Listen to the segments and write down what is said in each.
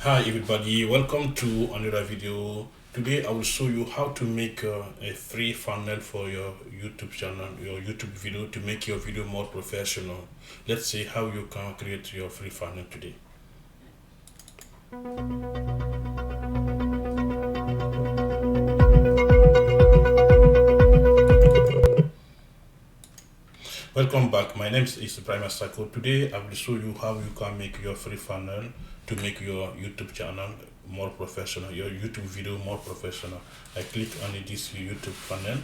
Hi everybody, welcome to another video. Today I will show you how to make a free funnel for your YouTube channel, your YouTube video, to make your video more professional. Let's see how you can create your free funnel today. Welcome back. My name is Sako. Today I will show you how you can make your free funnel to make your YouTube channel more professional, your YouTube video more professional. I click on this YouTube funnel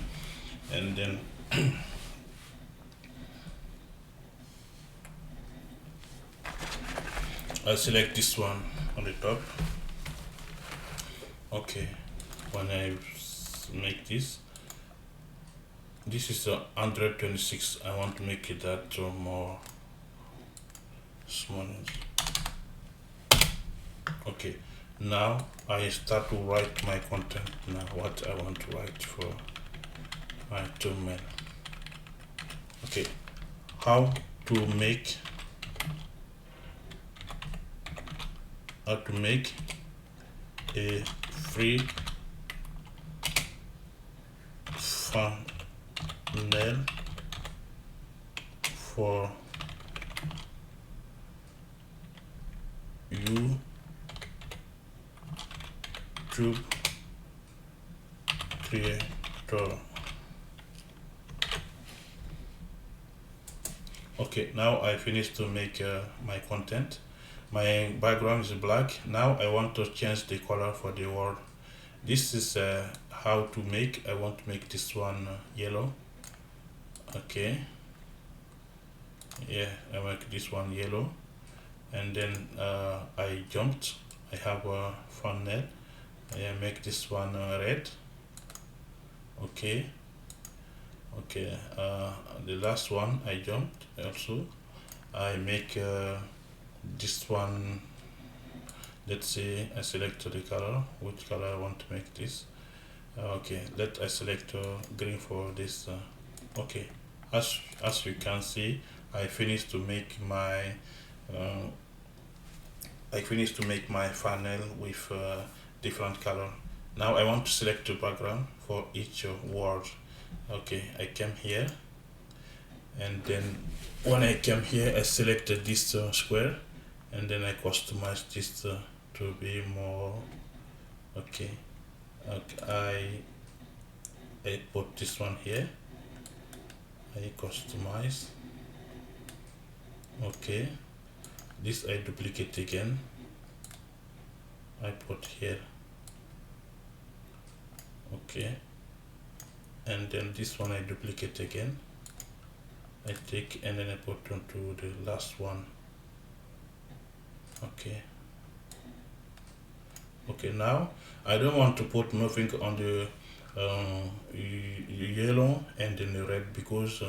and then I select this one on the top. Okay, when I make this is a 126. I want to make it that more small. Okay, now I start to write my content. Now what I want to write for my thumbnail. Okay, how to make a free funnel for YouTube creator. Okay, now I finished to make my content. My background is black. Now I want to change the color for the word. This is how to make. I want to make this one yellow. Okay, yeah, I make this one yellow, and then I jumped. I have a thumbnail. I make this one red. Okay, the last one I jumped also. I make this one, let's say I select the color, which color I want to make this. Okay, I select green for this. Okay, as you can see, I finished to make my funnel with different color. Now I want to select the background for each word. Okay, I came here, and then when I came here I selected this square, and then I customize this to be more okay. I put this one here, I customize. Okay, this I duplicate again, I put here. Okay, and then this one I duplicate again, I take and then I put onto the last one. Okay, now I don't want to put nothing on the yellow and then the red, because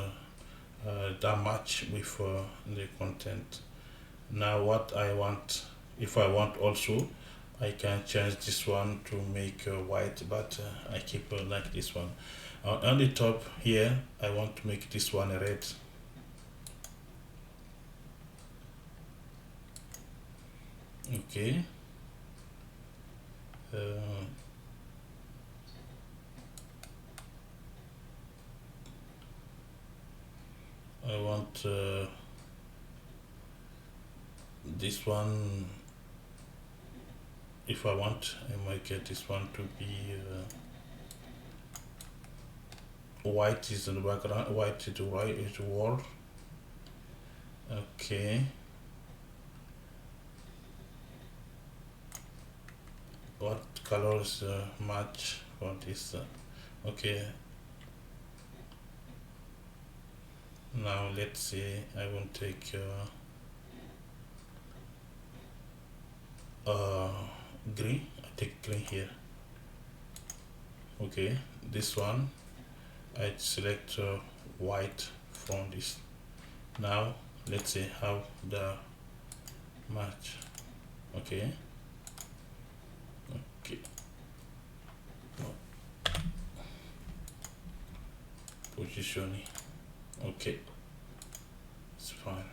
that match with the content. Now what I want, if I want also, I can change this one to make white, but I keep like this one. On the top here I want to make this one red. Okay, I want this one, if I want, I might get this one to be white is in the background, white is the right is the wall. Okay, what colors match for this? Okay, now let's see, I will take green. I take green here. Okay, this one I select white from this. Now let's see how the match. Okay, positioning. Okay, it's fine.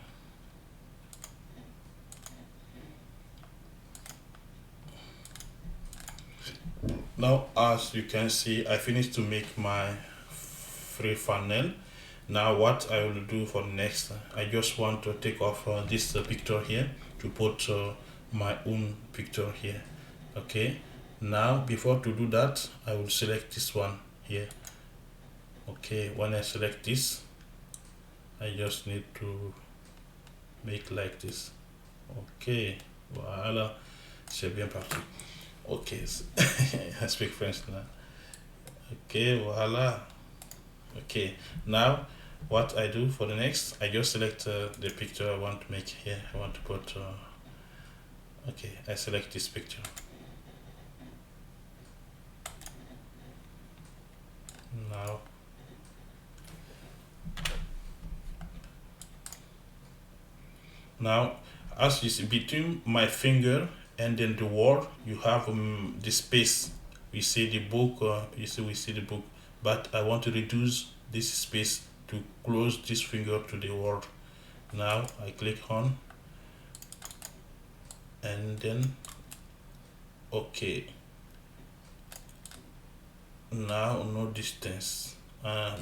Now, as you can see, I finished to make my free funnel. Now what I will do for next, I just want to take off this picture here to put my own picture here. Okay, now before to do that, I will select this one here. Okay, when I select this, I just need to make like this. Ok, voilà, c'est bien parti. Ok, I speak French now. Okay, voila. Okay, now what I do for the next, I just select the picture I want to make here. I want to put okay, I select this picture. Now as you see, between my finger and then the word, you have the space. We see the book, we see the book, but I want to reduce this space to close this finger to the word. Now I click on, and then okay. Now no distance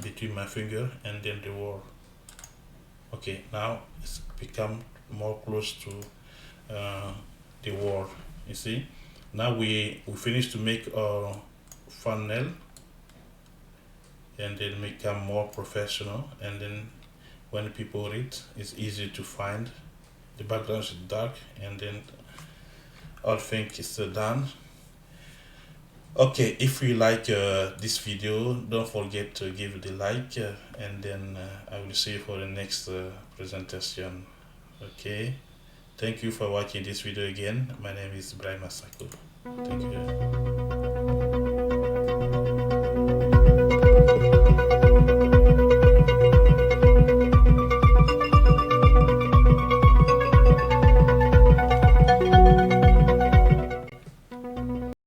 between my finger and then the word. Okay, now it's become more close to the word. You see, now we finished to make a funnel, and then become more professional, and then when people read, it's easy to find. The background is dark, and then all things is done. Okay, if you like this video, don't forget to give the like, and then I will see you for the next presentation. Okay, thank you for watching this video again. My name is Sako. Thank you.